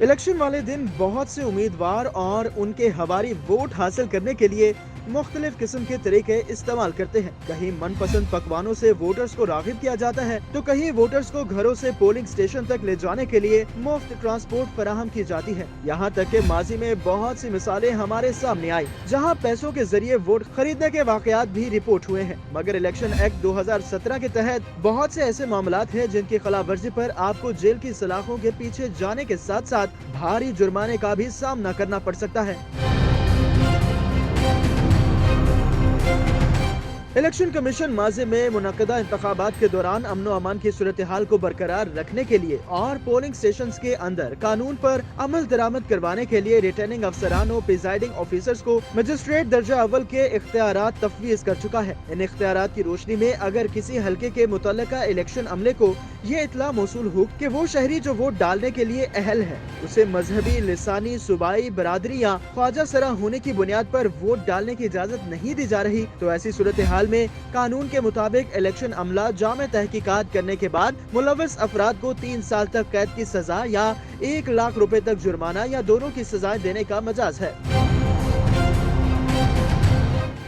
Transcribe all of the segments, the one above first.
Election वाले दिन बहुत से उम्मीदवार और उनके हवारी वोट हासिल करने के लिए मुख्तलिफ किस्म के तरीके इस्तेमाल करते हैं। कहीं मनपसंद पकवानों से वोटर्स को राग़िब किया जाता है, तो कहीं वोटर्स को घरों से पोलिंग स्टेशन तक ले जाने के लिए मुफ्त ट्रांसपोर्ट फराहम की जाती है। यहाँ तक कि माजी में बहुत सी मिसालें हमारे सामने आई, जहाँ पैसों के जरिए वोट खरीदने के वाकयात भी रिपोर्ट हुए हैं। मगर इलेक्शन एक्ट 2017 के तहत बहुत से ऐसे मामलात हैं जिनकी खिलाफ वर्जी पर आपको जेल की सलाखों के पीछे जाने के साथ साथ भारी जुर्माने का भी सामना करना पड़ सकता है। इलेक्शन कमीशन माज़ी में मुनक़दा इंतखाबात के दौरान अमन व अमान की सूरत हाल को बरकरार रखने के लिए और पोलिंग स्टेशन के अंदर कानून पर अमल दरामद करवाने के लिए रिटर्निंग अफसरान और प्रिजाइडिंग ऑफिसर्स को मजिस्ट्रेट दर्जा अव्वल के इख्तियारात तफवीज़ कर चुका है। इन इख्तियारात की रोशनी में अगर किसी हल्के के मुतल्लिका इलेक्शन अमले को ये इतला मौसूल हो कि वो शहरी जो वोट डालने के लिए अहल है, उसे मजहबी, लिसानी, सूबाई, बरादरी या ख्वाजा सरा होने की बुनियाद पर वोट डालने की इजाज़त नहीं दी जा रही, तो ऐसी सूरत हाल में कानून के मुताबिक इलेक्शन अमला जामे तहकीकात करने के बाद मुलव्वस अफराद को 3 साल तक कैद की सजा या 1 लाख रुपए तक जुर्माना या दोनों की सजाएं देने का मजाज है।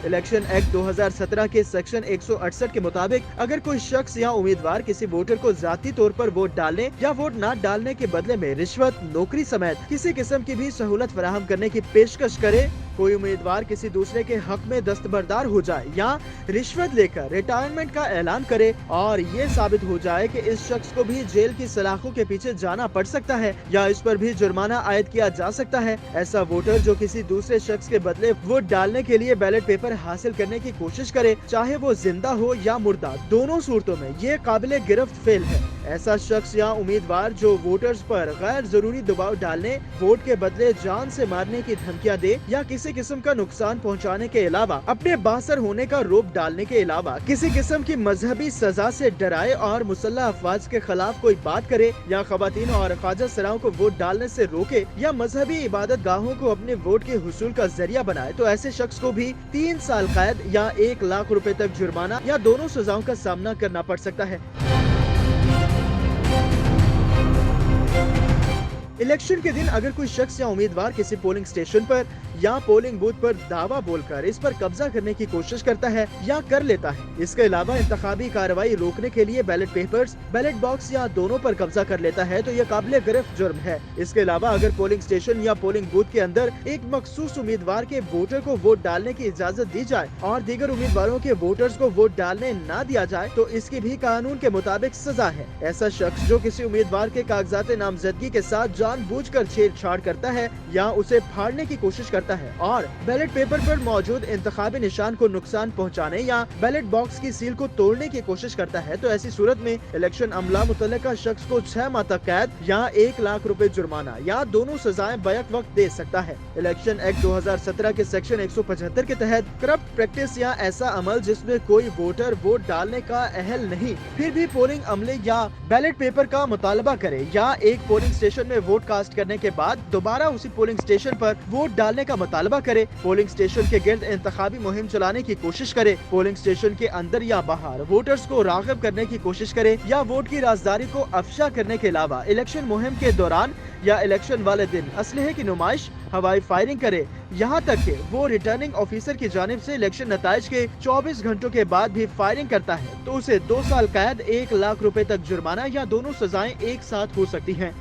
इलेक्शन एक्ट 2017 के सेक्शन 168 के मुताबिक अगर कोई शख्स या उम्मीदवार किसी वोटर को जाती तौर पर वोट डालने या वोट न डालने के बदले में रिश्वत, नौकरी समेत किसी किस्म की भी सहूलत फराहम करने की पेशकश करे, कोई उम्मीदवार किसी दूसरे के हक में दस्तबरदार हो जाए या रिश्वत लेकर रिटायरमेंट का ऐलान करे और ये साबित हो जाए कि इस शख्स को भी जेल की सलाखों के पीछे जाना पड़ सकता है या इस पर भी जुर्माना आयद किया जा सकता है, ऐसा वोटर जो किसी दूसरे शख्स के बदले वोट डालने के लिए बैलेट पेपर हासिल करने की कोशिश करे, चाहे वो जिंदा हो या मुर्दा, दोनों सूरतों में ये काबिल गिरफ्त फेल है। ऐसा शख्स या उम्मीदवार जो वोटर्स पर गैर जरूरी दबाव डालने, वोट के बदले जान से मारने की धमकियां दे या किसी किस्म का नुकसान पहुंचाने के अलावा अपने बासर होने का रोप डालने के अलावा किसी किस्म की मजहबी सजा से डराए और मुसल्लह अफवाज के खिलाफ कोई बात करे या खवातीन और ख्वाजा सराओं को वोट डालने से रोके या मजहबी इबादत गाहों को अपने वोट के हुसूल का जरिया बनाए, तो ऐसे शख्स को भी 3 साल कैद या 1 लाख रुपए तक जुर्माना या दोनों सजाओं का सामना करना पड़ सकता है। इलेक्शन के दिन अगर कोई शख्स या उम्मीदवार किसी पोलिंग स्टेशन पर या पोलिंग बूथ पर दावा बोलकर इस पर कब्जा करने की कोशिश करता है या कर लेता है, इसके अलावा इंतखाबी कार्रवाई रोकने के लिए बैलेट पेपर्स, बैलेट बॉक्स या दोनों पर कब्जा कर लेता है, तो यह काबिल गिरफ्त जुर्म है। इसके अलावा अगर पोलिंग स्टेशन या पोलिंग बूथ के अंदर एक मखसूस उम्मीदवार के वोटर को वोट डालने की इजाजत दी जाए और दीगर उम्मीदवारों के वोटर्स को वोट डालने न दिया जाए, तो इसकी भी कानून के मुताबिक सजा है। ऐसा शख्स जो किसी उम्मीदवार के कागजात नामजदगी के साथ जानबूझकर छेड़छाड़ करता है या उसे फाड़ने की कोशिश करता है और बैलेट पेपर पर मौजूद इंतखाबी निशान को नुकसान पहुंचाने या बैलेट बॉक्स की सील को तोड़ने की कोशिश करता है, तो ऐसी सूरत में इलेक्शन अमला मुतल्लिका शख्स को 6 माह तक कैद या 1 लाख रुपए जुर्माना या दोनों सजाएं बैक वक्त दे सकता है। इलेक्शन एक्ट 2017 के सेक्शन 175 के तहत करप्ट प्रैक्टिस या ऐसा अमल जिसमें कोई वोटर वोट डालने का अहल नहीं फिर भी पोलिंग अमले या बैलेट पेपर का मुतालबा करे या एक पोलिंग स्टेशन में वोट कास्ट करने के बाद दोबारा उसी पोलिंग स्टेशन पर वोट डालने का मुतालबा करे, पोलिंग स्टेशन के गिर्द इंतखाबी मुहिम चलाने की कोशिश करे, पोलिंग स्टेशन के अंदर या बाहर वोटर्स को राग़िब करने की कोशिश करे या वोट की राजदारी को अफशा करने के अलावा इलेक्शन मुहिम के दौरान या इलेक्शन वाले दिन असलहे की नुमाइश, हवाई फायरिंग करे, यहाँ तक कि वो रिटर्निंग ऑफिसर की जानिब से इलेक्शन नताइज के 24 घंटों के बाद भी फायरिंग करता है, तो उसे 2 साल कैद, 1 लाख रुपए तक जुर्माना या दोनों सजाएं एक साथ हो सकती हैं।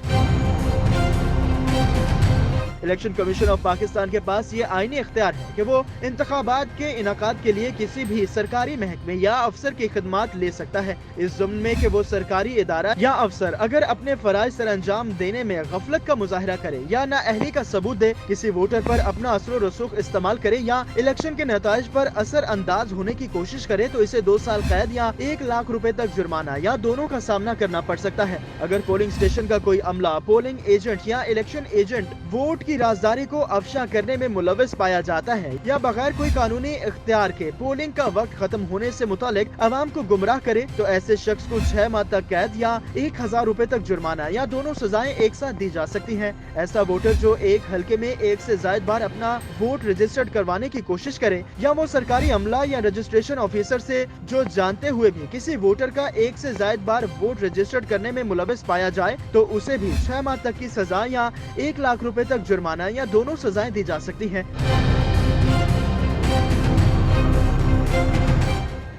इलेक्शन कमीशन ऑफ पाकिस्तान के पास ये आईनी इख्तियार है कि वो इंतखाबात के इनाकाद के लिए किसी भी सरकारी महकमे या अफसर की खिदमात ले सकता है, इस ज़म्न में कि वो सरकारी इदारा या अफसर अगर अपने फराइज सर अंजाम देने में गफलत का मुजाहरा करे या नाअहली का सबूत दे, किसी वोटर पर अपना असर व रसूख इस्तेमाल करे या इलेक्शन के नताइज पर असर अंदाज होने की कोशिश करे, तो इसे 2 साल कैद या 1 लाख रुपए तक जुर्माना या दोनों का सामना करना पड़ सकता है। अगर पोलिंग स्टेशन का कोई अमला, पोलिंग एजेंट या इलेक्शन एजेंट वोट की राजदारी को अफशा करने में मुलविस पाया जाता है या बगैर कोई कानूनी इख्तियार के पोलिंग का वक्त खत्म होने से मुतालिक अवाम को गुमराह करे तो ऐसे शख्स को 6 माह तक कैद या 1000 रुपए तक जुर्माना या दोनों सजाएं एक साथ दी जा सकती हैं। ऐसा वोटर जो एक हलके में एक से ज्यादा बार अपना वोट रजिस्टर्ड करवाने की कोशिश करे या वो सरकारी अमला या रजिस्ट्रेशन ऑफिसर से जो जानते हुए भी किसी वोटर का एक से ज्यादा बार वोट रजिस्टर्ड करने में मुलविस पाया जाए तो उसे भी 6 माह तक की सजा या 1 लाख रुपए तक जुर्माना या दोनों सजाएं दी जा सकती हैं।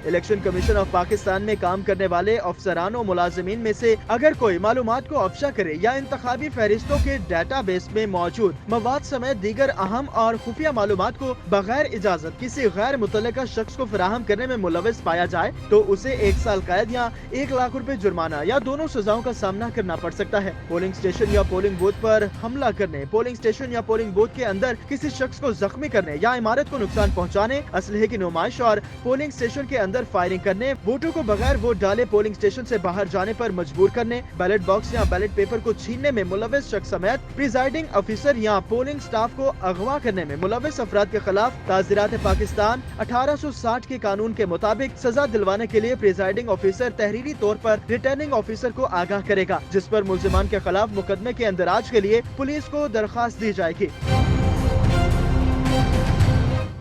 इलेक्शन कमीशन ऑफ पाकिस्तान में काम करने वाले अफसरान और मुलाजिमीन में से अगर कोई मालूमात को अफशा करे या इंतखाबी फहरिस्तों के डेटाबेस में मौजूद मवाद समेत दीगर अहम और खुफिया मालूमात को बगैर इजाजत किसी गैर मुतल्लिका शख्स को फराहम करने में मुलविस पाया जाए तो उसे 1 साल कैद या 1 लाख रुपए जुर्माना या दोनों सजाओं का सामना करना पड़ सकता है। पोलिंग स्टेशन या पोलिंग बूथ पर हमला करने, पोलिंग स्टेशन या पोलिंग बूथ के अंदर किसी शख्स को जख्मी करने या इमारत को नुकसान पहुँचाने, असलहे की नुमाइश और पोलिंग स्टेशन के अंदर फायरिंग करने, वोटों को बगैर वोट डाले पोलिंग स्टेशन से बाहर जाने पर मजबूर करने, बैलेट बॉक्स या बैलेट पेपर को छीनने में मुलविस शख्स समेत प्रिजाइडिंग ऑफिसर या पोलिंग स्टाफ को अगवा करने में मुलविस अफराद के खिलाफ ताज़ीरात पाकिस्तान 1860 के कानून के मुताबिक सजा दिलवाने के लिए प्रिजाइडिंग ऑफिसर तहरीरी तौर पर रिटर्निंग ऑफिसर को आगाह करेगा, जिस पर मुल्जिमान के खिलाफ मुकदमे के अंदराज के लिए पुलिस को दरख्वास्त दी जाएगी।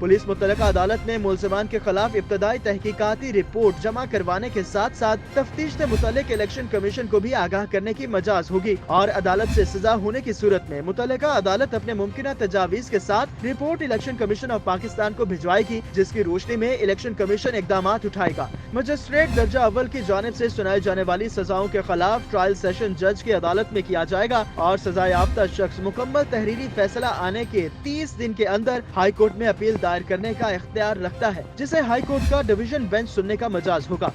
पुलिस मुतल्लिका अदालत में मुल्जिमान के खिलाफ इब्तदाई तहकीकाती रिपोर्ट जमा करवाने के साथ साथ तफ्तीश से मुतल्लिक इलेक्शन कमीशन को भी आगाह करने की मजाज होगी और अदालत से सजा होने की सूरत में मुतल्लिका अदालत अपने मुमकिन तजावीज के साथ report election commission of Pakistan को भिजवाएगी, जिसकी रोशनी में इलेक्शन कमीशन इकदाम उठाएगा। मजिस्ट्रेट दर्जा अव्वल की जानिब से सुनाई जाने वाली सजाओं के खिलाफ ट्रायल सेशन जज की अदालत में किया जाएगा और सजा याफ्ता शख्स मुकम्मल तहरीरी फैसला आने के 30 दिन के अंदर हाई कोर्ट में अपील दायर करने का इख्तियार रखता है, जिसे हाई कोर्ट का डिवीजन बेंच सुनने का मजाज होगा।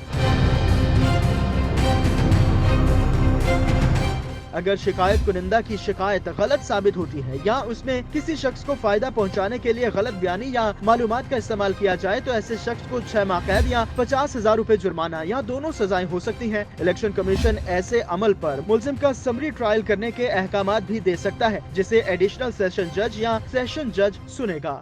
अगर शिकायत कुनिंदा की शिकायत गलत साबित होती है या उसमें किसी शख्स को फायदा पहुंचाने के लिए गलत बयानी या मालूमात का इस्तेमाल किया जाए तो ऐसे शख्स को 6 माह कैद या 50,000 रुपए जुर्माना या दोनों सजाएं हो सकती हैं। इलेक्शन कमीशन ऐसे अमल पर मुल्जिम का समरी ट्रायल करने के अहकामात भी दे सकता है, जिसे एडिशनल सेशन जज या सेशन जज सुनेगा।